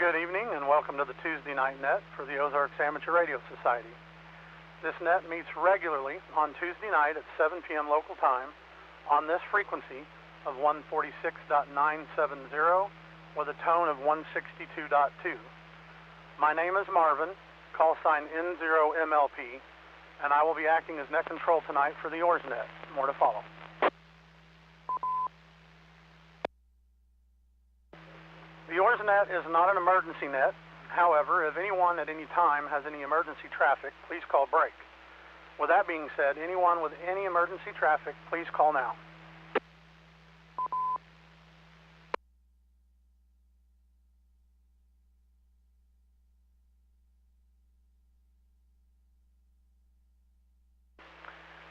Good evening and welcome to the Tuesday Night Net for the Ozarks Amateur Radio Society. This net meets regularly on Tuesday night at 7 p.m. local time on this frequency of 146.970 with a tone of 162.2. My name is Marvin, call sign N0MLP, and I will be acting as net control tonight for the OARS net. More to follow. The OARS net is not an emergency net. However, if anyone at any time has any emergency traffic, please call break. With that being said, anyone with any emergency traffic, please call now.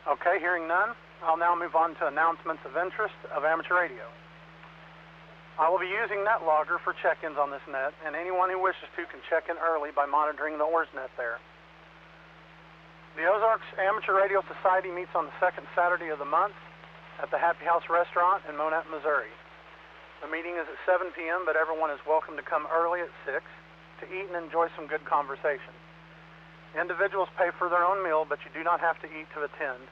Okay, hearing none, I'll now move on to announcements of interest of amateur radio. I will be using NetLogger for check-ins on this net, and anyone who wishes to can check in early by monitoring the OARS net there. The Ozarks Amateur Radio Society meets on the second Saturday of the month at the Happy House Restaurant in Monette, Missouri. The meeting is at 7 p.m., but everyone is welcome to come early at 6 to eat and enjoy some good conversation. Individuals pay for their own meal, but you do not have to eat to attend.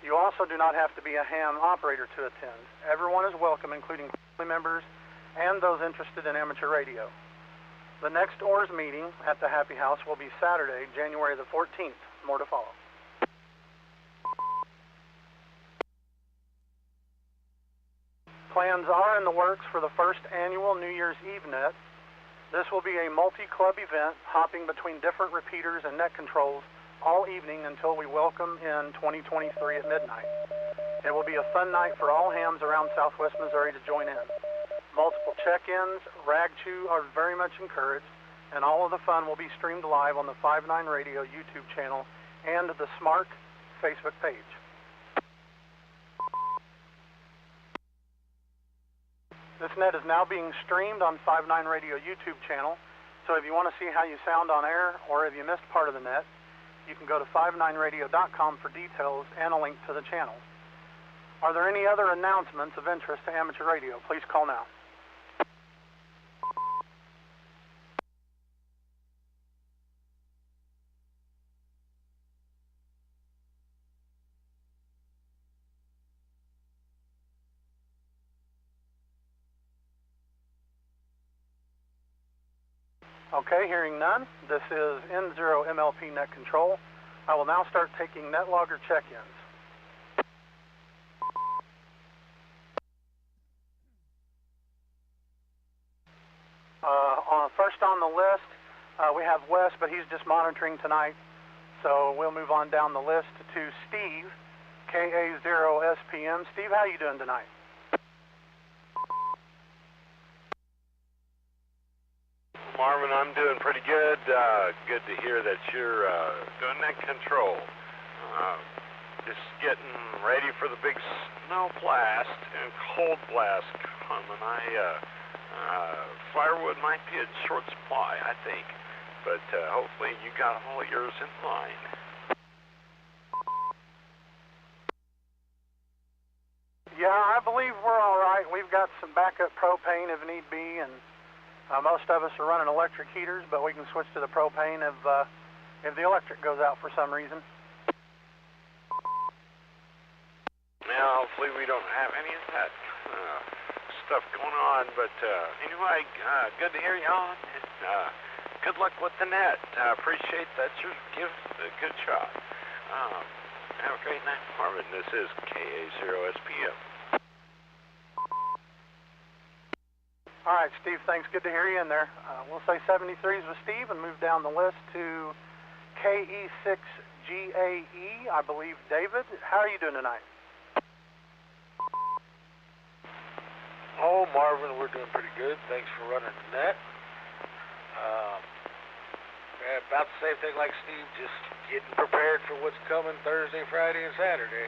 You also do not have to be a ham operator to attend. Everyone is welcome, including family members and those interested in amateur radio. The next OARS meeting at the Happy House will be Saturday, January the 14th. More to follow. Plans are in the works for the first annual New Year's Eve net. This will be a multi-club event hopping between different repeaters and net controls all evening until we welcome in 2023 at midnight. It will be a fun night for all hams around southwest Missouri to join in. Multiple check-ins, rag chew are very much encouraged, and all of the fun will be streamed live on the 59 Radio YouTube channel and the Smart Facebook page. This net is now being streamed on 59 Radio YouTube channel, so if you want to see how you sound on air or if you missed part of the net, you can go to 59radio.com for details and a link to the channel. Are there any other announcements of interest to amateur radio? Please call now. Okay, hearing none, this is N0MLP Net Control. I will now start taking NetLogger check-ins. First on the list, we have Wes, but he's just monitoring tonight. So we'll move on down the list to Steve, KA0SPM. Steve, how are you doing tonight? Marvin, I'm doing pretty good. Good to hear that you're doing net control. Just getting ready for the big snow blast and cold blast coming. Firewood might be in short supply, I think, but hopefully you got all yours in line. Yeah, I believe we're all right. We've got some backup propane if need be, and most of us are running electric heaters, but we can switch to the propane if the electric goes out for some reason. Now, hopefully we don't have any of that stuff going on, but anyway, good to hear you on, and good luck with the net. Appreciate that you give a good shot. Have a great night, Marvin. This is KA0SPM. All right, Steve, thanks. Good to hear you in there. We'll say 73s with Steve and move down the list to KE6GAE, I believe, David. How are you doing tonight? Oh, Marvin, we're doing pretty good. Thanks for running the net. About the same thing like Steve, just getting prepared for what's coming Thursday, Friday, and Saturday.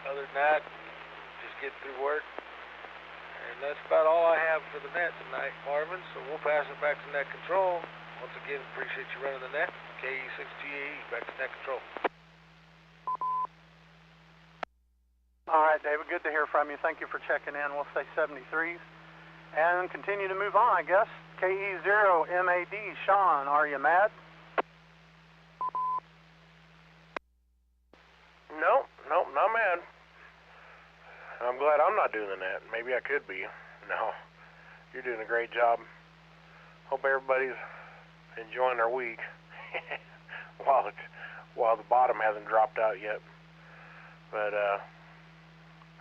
Other than that, just getting through work. And that's about all I have for the net tonight, Marvin. So we'll pass it back to net control. Once again, appreciate you running the net. KE6GAE, back to net control. All right, David, good to hear from you. Thank you for checking in. We'll say 73s. And continue to move on, I guess. KE0MAD, Sean, are you mad? Nope, not mad. I'm glad I'm not doing the net. Maybe I could be. No, you're doing a great job. Hope everybody's enjoying their week while the bottom hasn't dropped out yet. But,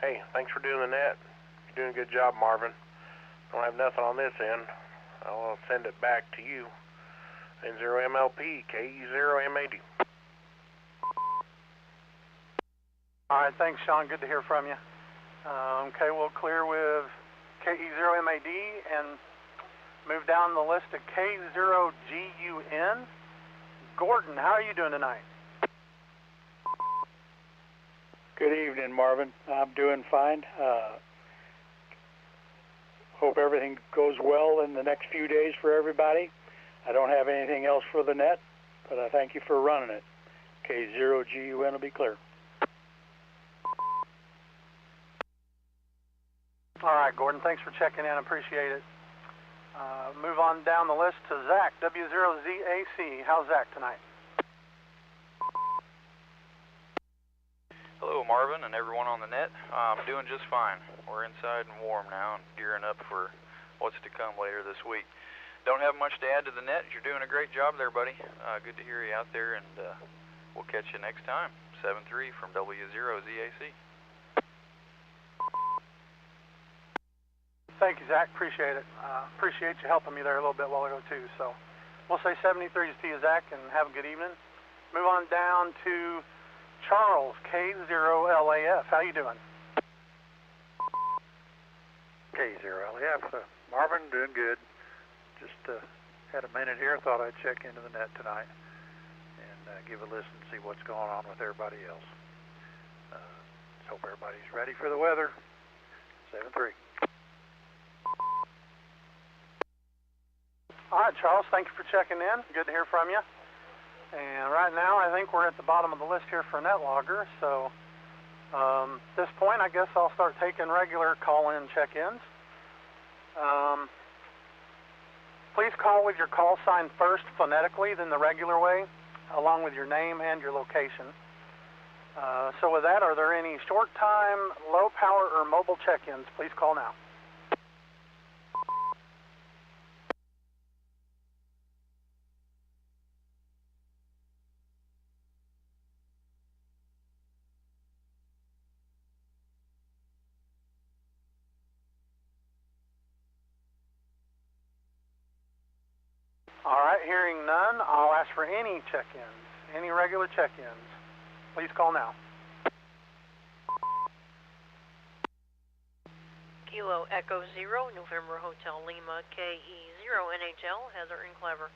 hey, thanks for doing the net. You're doing a good job, Marvin. Don't have nothing on this end. I'll send it back to you. N0MLP, KE0MAD. All right, thanks, Sean. Good to hear from you. Okay, we'll clear with KE0MAD and move down the list to K0GUN. Gordon, how are you doing tonight? Good evening, Marvin. I'm doing fine. Hope everything goes well in the next few days for everybody. I don't have anything else for the net, but I thank you for running it. K0GUN will be clear. All right, Gordon, thanks for checking in. Appreciate it. Move on down the list to Zach, W0ZAC. How's Zach tonight? Hello, Marvin and everyone on the net. I'm doing just fine. We're inside and warm now and gearing up for what's to come later this week. Don't have much to add to the net. You're doing a great job there, buddy. Good to hear you out there, and we'll catch you next time. 7-3 from W0ZAC. Thank you, Zach. Appreciate it. Appreciate you helping me there a little bit while ago, too. So we'll say 73s to you, Zach, and have a good evening. Move on down to Charles, K0LAF. How you doing? K0LAF. Marvin, doing good. Just had a minute here. Thought I'd check into the net tonight and give a listen, see what's going on with everybody else. Just hope everybody's ready for the weather. 7-3. All right, Charles, thank you for checking in. Good to hear from you. And right now, I think we're at the bottom of the list here for net logger. So at this point, I guess I'll start taking regular call-in check-ins. Please call with your call sign first phonetically, then the regular way, along with your name and your location. So with that, are there any short time, low power, or mobile check-ins? Please call now. All right, hearing none, I'll ask for any check-ins, any regular check-ins. Please call now. Kilo Echo 0, November Hotel Lima, KE0 NHL, Heather and Clever.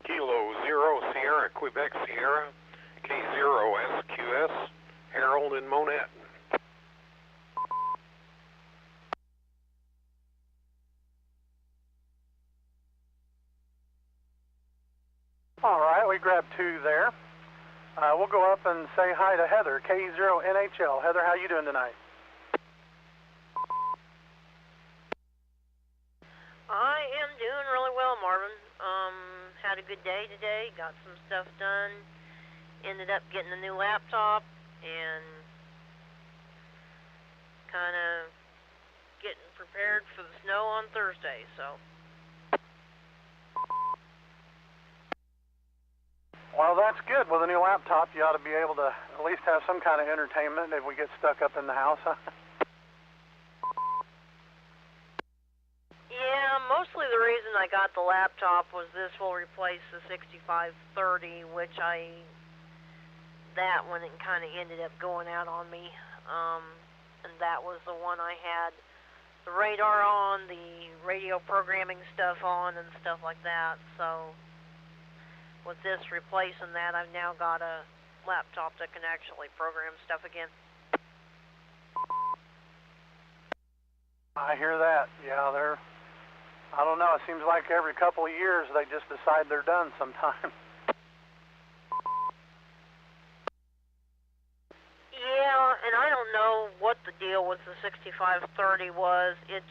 Kilo 0 Sierra, Quebec Sierra, K0 SQS, Harold and Monette. All right, we grabbed two there. We'll go up and say hi to Heather, KE0 NHL. Heather, how you doing tonight? I am doing really well, Marvin. Had a good day today, got some stuff done, ended up getting a new laptop, and kind of getting prepared for the snow on Thursday, so. Well, that's good. With a new laptop, you ought to be able to at least have some kind of entertainment if we get stuck up in the house. Yeah, mostly the reason I got the laptop was this will replace the 6530, which that one kind of ended up going out on me. And that was the one I had the radar on, the radio programming stuff on, and stuff like that. So with this replacing that, I've now got a laptop that can actually program stuff again. I hear that. Yeah, I don't know, it seems like every couple of years they just decide they're done sometime. Yeah, deal with the 6530 was it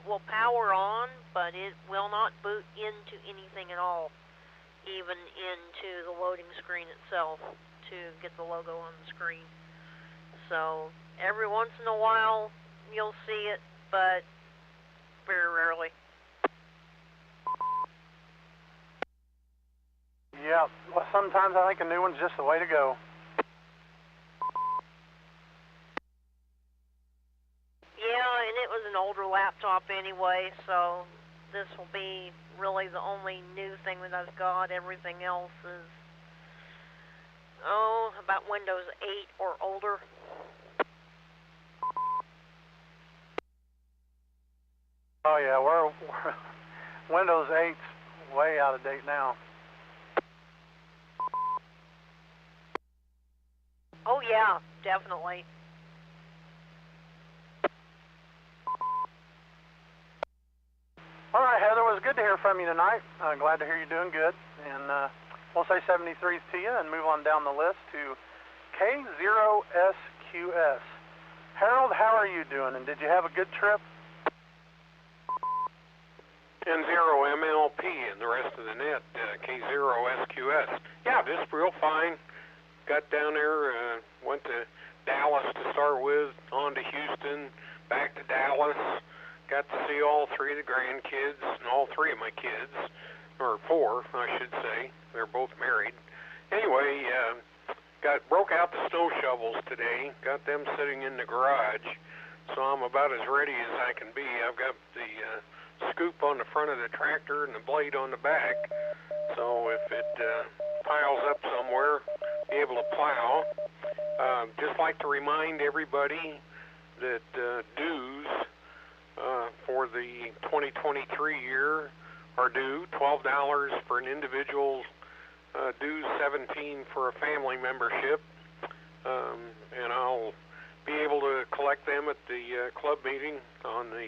will power on, but it will not boot into anything at all, even into the loading screen itself to get the logo on the screen. So every once in a while you'll see it, but very rarely. Yeah, well, sometimes I think a new one's just the way to go. Yeah, and it was an older laptop anyway, so this will be really the only new thing that I've got. Everything else is, about Windows 8 or older. Oh yeah, we're Windows 8's way out of date now. Oh yeah, definitely. All right, Heather, it was good to hear from you tonight. Glad to hear you're doing good. And we'll say 73s to you and move on down the list to K0SQS. Harold, how are you doing? And did you have a good trip? N0MLP and the rest of the net, K0SQS. Yeah, just real fine. Got down there, went to Dallas to start with, on to Houston, back to Dallas. Got to see all three of the grandkids and all three of my kids, or four, I should say. They're both married. Anyway, broke out the snow shovels today. Got them sitting in the garage, so I'm about as ready as I can be. I've got the scoop on the front of the tractor and the blade on the back, so if it piles up somewhere, be able to plow. Just like to remind everybody that dues for the 2023 year are due $12 for an individual dues, $17 for a family membership, and I'll be able to collect them at the club meeting on the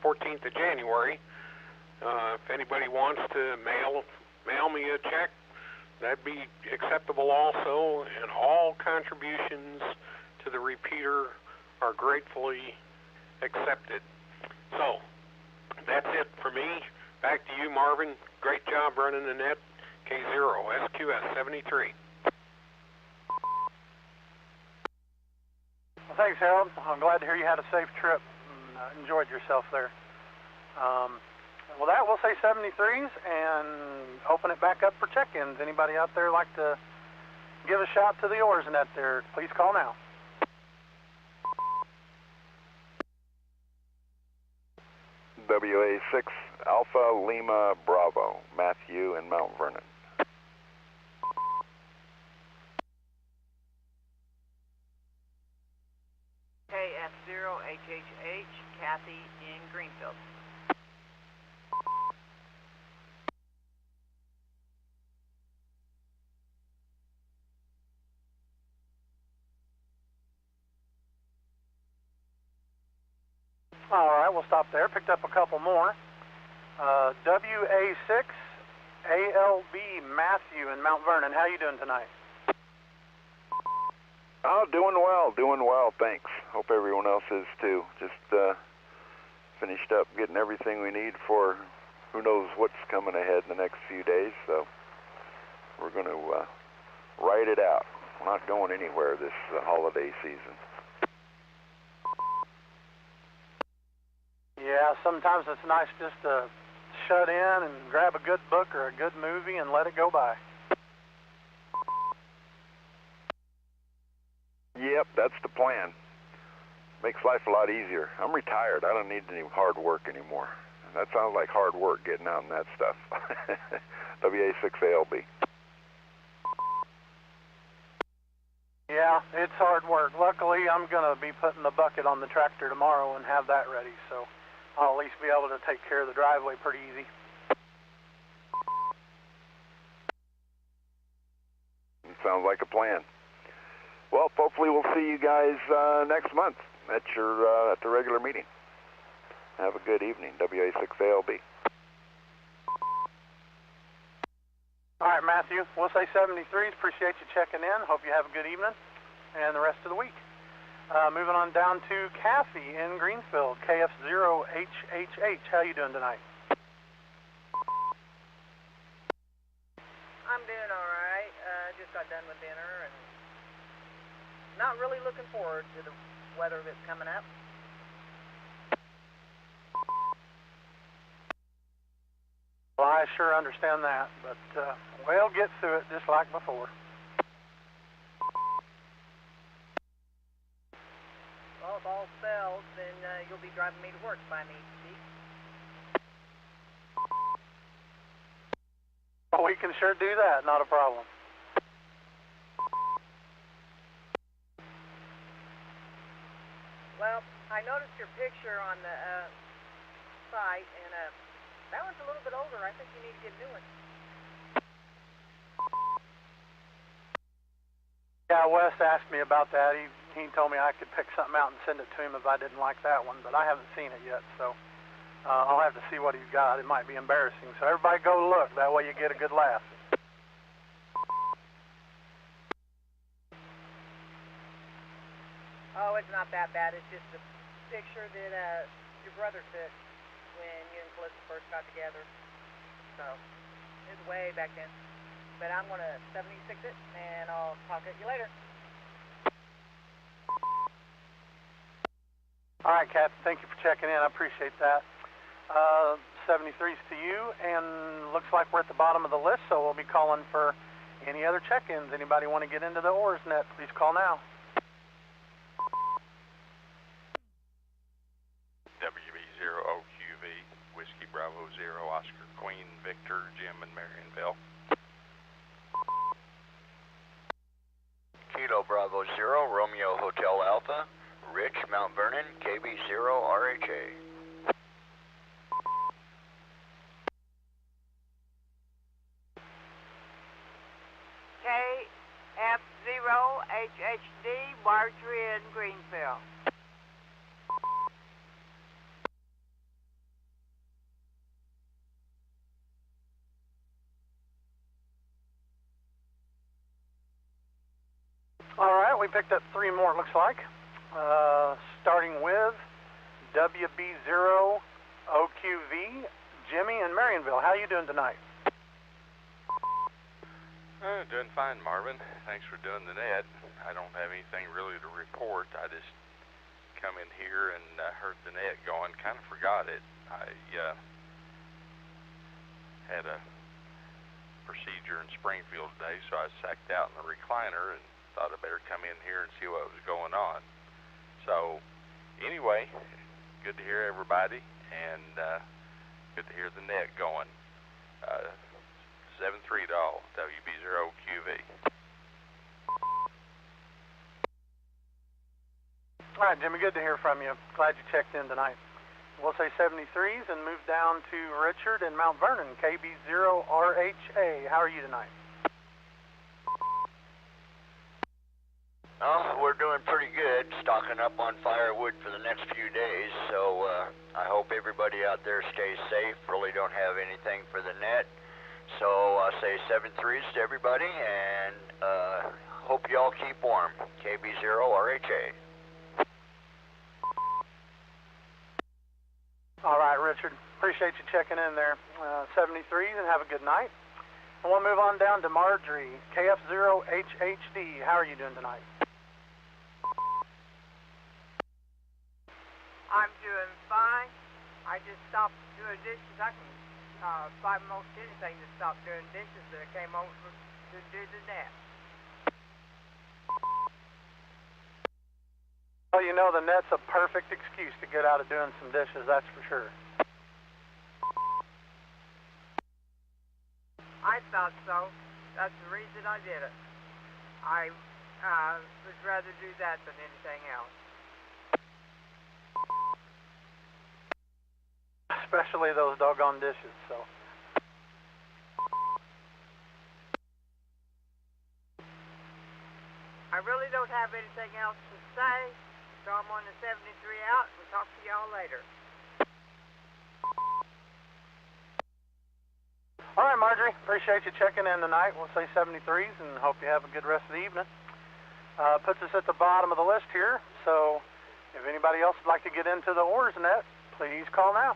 14th of January. If anybody wants to mail me a check, that'd be acceptable also, and all contributions to the repeater are gratefully accepted. So, that's it for me. Back to you, Marvin. Great job running the net. K0SQS 73. Well, thanks, Harold. I'm glad to hear you had a safe trip and enjoyed yourself there. Well, we'll say 73s and open it back up for check-ins. Anybody out there like to give a shout to the OARS net there, please call now. WA6 Alpha Lima Bravo, Matthew in Mount Vernon. KF0HHH, Kathy in Greenfield. All right, we'll stop there. Picked up a couple more. WA6 ALB Matthew in Mount Vernon. How you doing tonight? Oh, doing well, thanks. Hope everyone else is too. Just finished up getting everything we need for who knows what's coming ahead in the next few days, so we're going to ride it out. We're not going anywhere this holiday season. Yeah, sometimes it's nice just to shut in and grab a good book or a good movie and let it go by. Yep, that's the plan. Makes life a lot easier. I'm retired. I don't need any hard work anymore. That sounds like hard work, getting out in that stuff. WA6ALB. Yeah, it's hard work. Luckily, I'm going to be putting the bucket on the tractor tomorrow and have that ready, so I'll at least be able to take care of the driveway pretty easy. Sounds like a plan. Well, hopefully we'll see you guys next month at the regular meeting. Have a good evening, WA6ALB. All right, Matthew, we'll say 73s. Appreciate you checking in. Hope you have a good evening and the rest of the week. Moving on down to Kathy in Greenfield, KF0HHH. How you doing tonight? I'm doing all right. Just got done with dinner and not really looking forward to the weather that's coming up. Well, I sure understand that, but we'll get through it just like before. Well, if all fails, then you'll be driving me to work if I need to be. Well, we can sure do that, not a problem. Well, I noticed your picture on the site, and that one's a little bit older. I think you need to get a new one. Yeah, Wes asked me about that. He told me I could pick something out and send it to him if I didn't like that one, but I haven't seen it yet, so I'll have to see what he's got. It might be embarrassing, so everybody go look. That way you get a good laugh. Oh, it's not that bad. It's just a picture that your brother took when you and Calista first got together. So, it was way back then. But I'm going to 76 it, and I'll talk at you later. All right, Kat, thank you for checking in. I appreciate that. 73's to you, and looks like we're at the bottom of the list, so we'll be calling for any other check-ins. Anybody want to get into the OARS net, please call now. WB0OQV, Whiskey Bravo 0, Oscar Queen, Victor, Jim, and Marionville. Kilo Bravo 0, Romeo Hotel Alpha, Rich, Mount Vernon, KB0RHA. KF0HHD, Marjorie in Greenfield. All right, we picked up 3 more, it looks like. Starting with WB0OQV, Jimmy in Marionville. How you doing tonight? Doing fine, Marvin. Thanks for doing the net. I don't have anything really to report. I just come in here and heard the net going. Kind of forgot it. I had a procedure in Springfield today, so I sacked out in the recliner and thought I'd better come in here and see what was going on. So, anyway, good to hear everybody, and good to hear the net going. 73 doll, WB0QV. All right, Jimmy, good to hear from you. Glad you checked in tonight. We'll say 73s and move down to Richard in Mount Vernon, KB0RHA. How are you tonight? Oh, we're doing pretty good, stocking up on firewood for the next few days, so I hope everybody out there stays safe. Really don't have anything for the net, so I'll say 7-3s to everybody, and hope y'all keep warm. KB0RHA. All right, Richard. Appreciate you checking in there. 73s, and have a good night. And we'll move on down to Marjorie, KF0HHD. How are you doing tonight? I'm doing fine. I just stopped doing dishes. I can find most anything to stop doing dishes that I came over to do the net. Well, you know, the net's a perfect excuse to get out of doing some dishes, that's for sure. I thought so. That's the reason I did it. I would rather do that than anything else. Especially those doggone dishes, so. I really don't have anything else to say, so I'm on the 73 out. We'll talk to y'all later. All right, Marjorie. Appreciate you checking in tonight. We'll say 73s and hope you have a good rest of the evening. Puts us at the bottom of the list here. So if anybody else would like to get into the OARS net, please call now.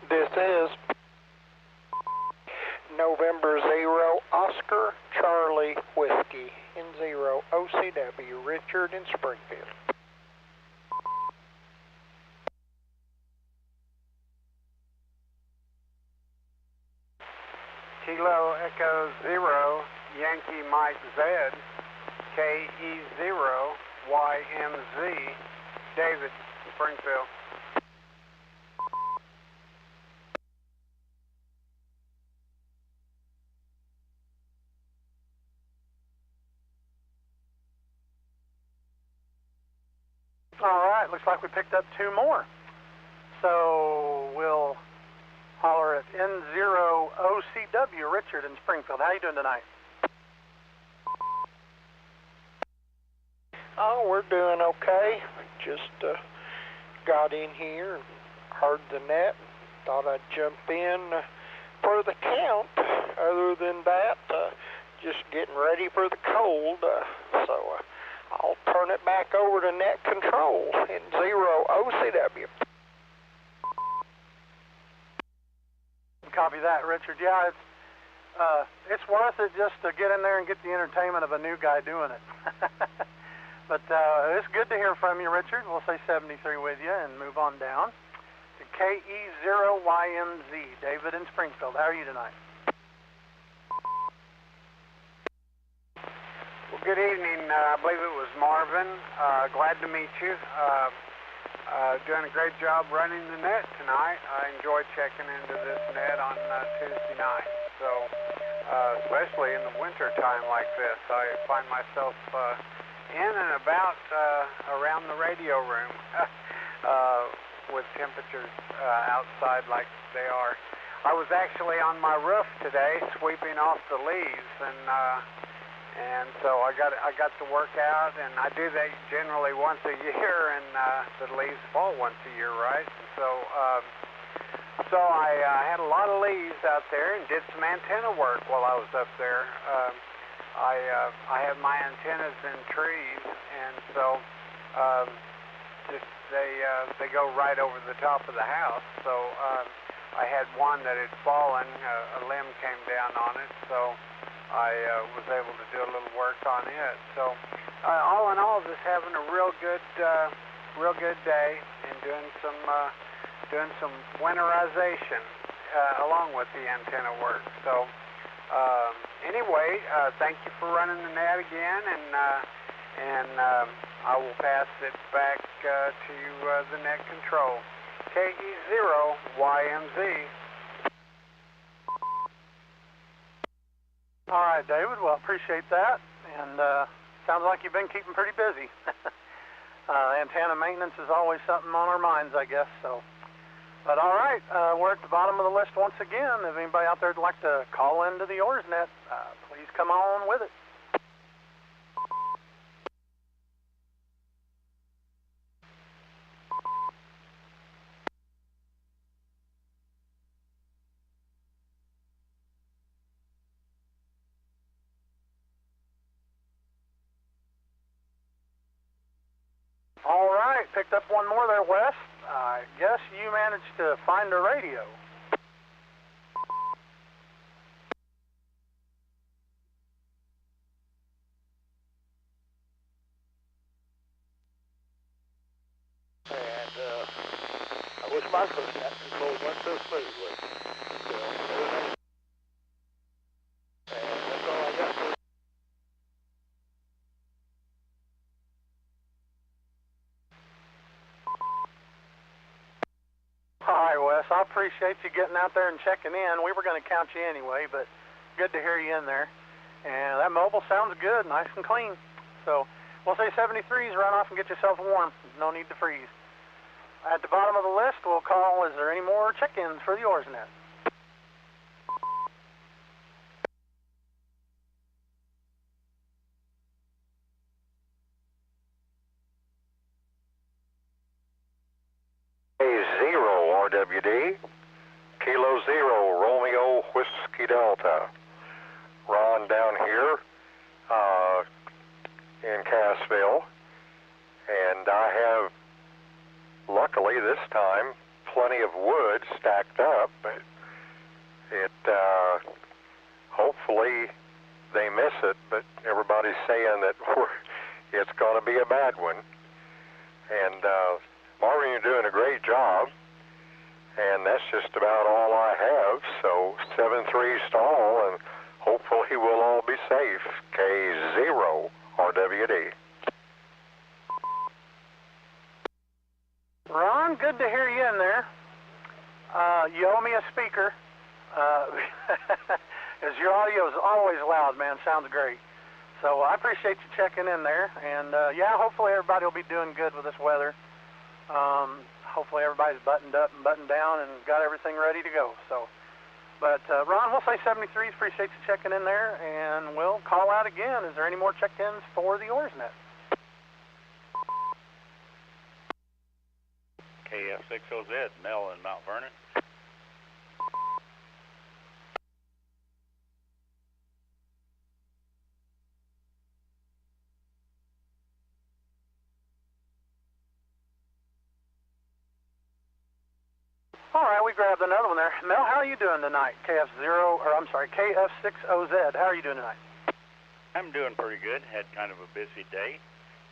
This is November 0 Oscar Charlie Whiskey N0 OCW Richard in Springfield. Kilo Echo 0 Yankee Mike Z KE0 YMZ David, Springfield. All right, looks like we picked up two more. So we'll holler at N0OCW Richard in Springfield. How you doing tonight? Oh, we're doing okay. Just got in here and heard the net. Thought I'd jump in for the count. Other than that, just getting ready for the cold. So I'll turn it back over to net control in 0 OCW. Copy that, Richard. Yeah, it's worth it just to get in there and get the entertainment of a new guy doing it. But it's good to hear from you, Richard. We'll say 73 with you and move on down to KE0YMZ, David in Springfield. How are you tonight? Well, good evening. I believe it was Marvin. Glad to meet you. Doing a great job running the net tonight. I enjoy checking into this net on Tuesday night. So, especially in the winter time like this, I find myself in and about around the radio room with temperatures outside like they are. I was actually on my roof today sweeping off the leaves, and so I got to work out, and I do that generally once a year, and the leaves fall once a year, right? And so I had a lot of leaves out there and did some antenna work while I was up there. I have my antennas in trees, and so they go right over the top of the house. So I had one that had fallen, a limb came down on it, so I was able to do a little work on it. So all in all, just having a real good day and doing some winterization along with the antenna work. So anyway, thank you for running the net again, and I will pass it back to the net control. KE0YMZ. All right, David. Well, appreciate that. And sounds like you've been keeping pretty busy. Antenna maintenance is always something on our minds, I guess. So, but all right, we're at the bottom of the list once again. If anybody out there would like to call into the OARS net, please come on with it. All right, picked up one more there, Wes. I guess you managed to find a radio. And I wish my first net control went so smoothly. And that's all I got for All right, Wes, I appreciate you getting out there and checking in. We were going to count you anyway, but good to hear you in there. And that mobile sounds good, nice and clean. So we'll say 73s, run off and get yourself warm. No need to freeze. At the bottom of the list, we'll call, is there any more check-ins for the OARS net? RWD, Kilo 0, Romeo Whiskey Delta. Ron down here in Cassville, and I have, luckily this time, plenty of wood stacked up, but hopefully they miss it, but everybody's saying that it's going to be a bad one. And Marvin, you're doing a great job, and that's just about all I have. So 7-3 stall, and hopefully we'll all be safe. K0 RWD. Ron, good to hear you in there. You owe me a speaker. Because your audio is always loud, man. Sounds great. So I appreciate you checking in there. And, yeah, hopefully everybody will be doing good with this weather. Hopefully everybody's buttoned up and buttoned down and got everything ready to go. So, but, Ron, we'll say 73s. Appreciate you checking in there. And we'll call out again. Is there any more check-ins for the OARSnet? KF6OZ, Mel in Mount Vernon. All right, we grabbed another one there. Mel, how are you doing tonight? KF6OZ. How are you doing tonight? I'm doing pretty good. Had kind of a busy day,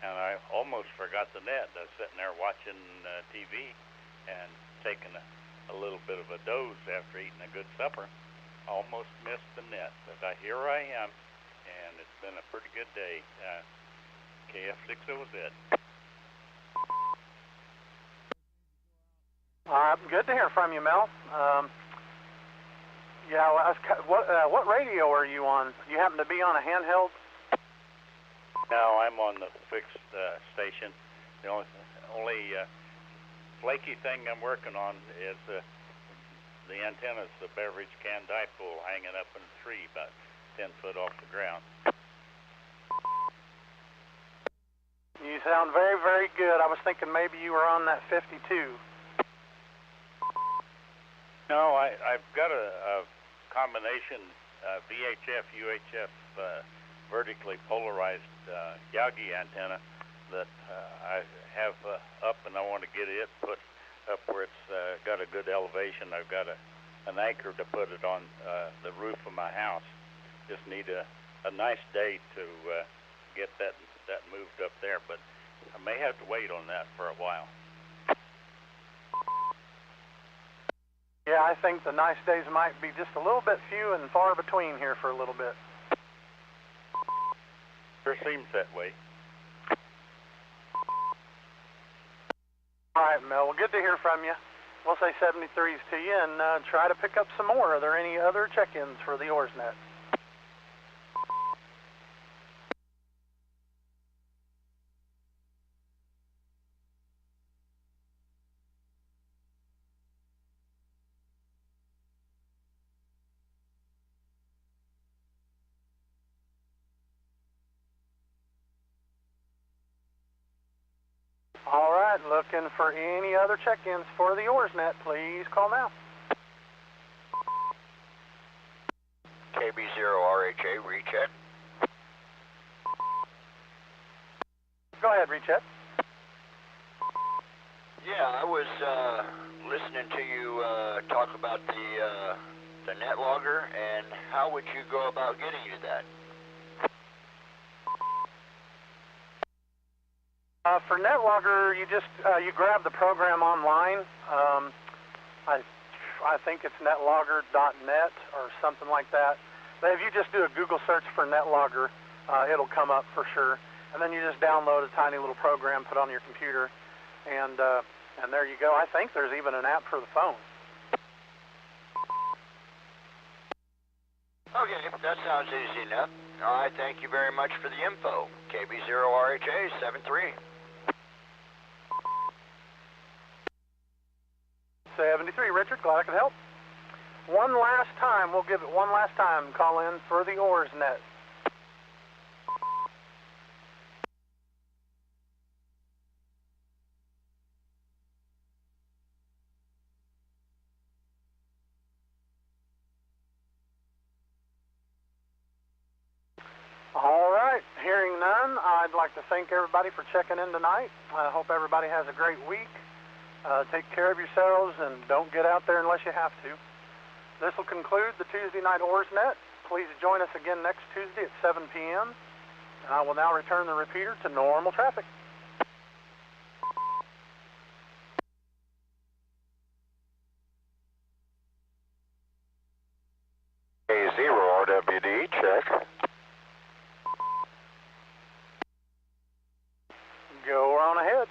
and I almost forgot the net. I was sitting there watching TV and taking a little bit of a doze after eating a good supper. Almost missed the net, but here I am, and it's been a pretty good day. KF6OZ. Good to hear from you, Mel. Yeah, what radio are you on? You happen to be on a handheld? No, I'm on the fixed station. The only flaky thing I'm working on is the antenna's the beverage can dipole hanging up in a tree about 10 foot off the ground. You sound very, very good. I was thinking maybe you were on that 52. No, I've got a combination VHF, UHF vertically polarized Yagi antenna that I have up, and I want to get it put up where it's got a good elevation. I've got an anchor to put it on the roof of my house. Just need a nice day to get that moved up there, but I may have to wait on that for a while. Yeah, I think the nice days might be just a little bit few and far between here for a little bit. Sure seems that way. All right, Mel. Well, good to hear from you. We'll say 73s to you and try to pick up some more. Are there any other check-ins for the OARSnet? All right, looking for any other check-ins for the OARSnet, please call now. KB0RHA, recheck. Go ahead, recheck. Yeah, I was listening to you talk about the net logger, and how would you go about getting you that? For NetLogger, you just you grab the program online. I think it's netlogger.net or something like that. But if you just do a Google search for NetLogger, it'll come up for sure. And then you just download a tiny little program, put on your computer, and there you go. I think there's even an app for the phone. Okay, that sounds easy enough. All right, thank you very much for the info. KB0RHA 73. 73, Richard, glad I could help. One last time, we'll give it one last time. Call in for the OARSnet. All right, hearing none, I'd like to thank everybody for checking in tonight. I hope everybody has a great week. Take care of yourselves and don't get out there unless you have to. This will conclude the Tuesday night OARS Net. Please join us again next Tuesday at 7 p.m. I will now return the repeater to normal traffic. A0 RWD, check. Go on ahead.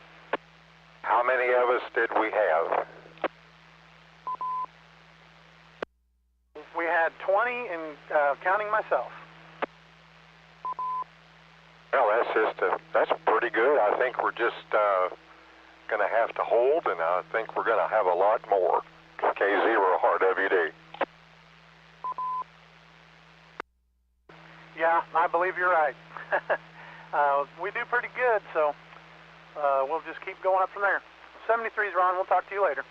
How many of us did we have? We had 20, and counting myself. Well, that's pretty good. I think we're just going to have to hold, and I think we're going to have a lot more. K0 RWD. Yeah, I believe you're right. We do pretty good, so we'll just keep going up from there. 73's Ron. We'll talk to you later.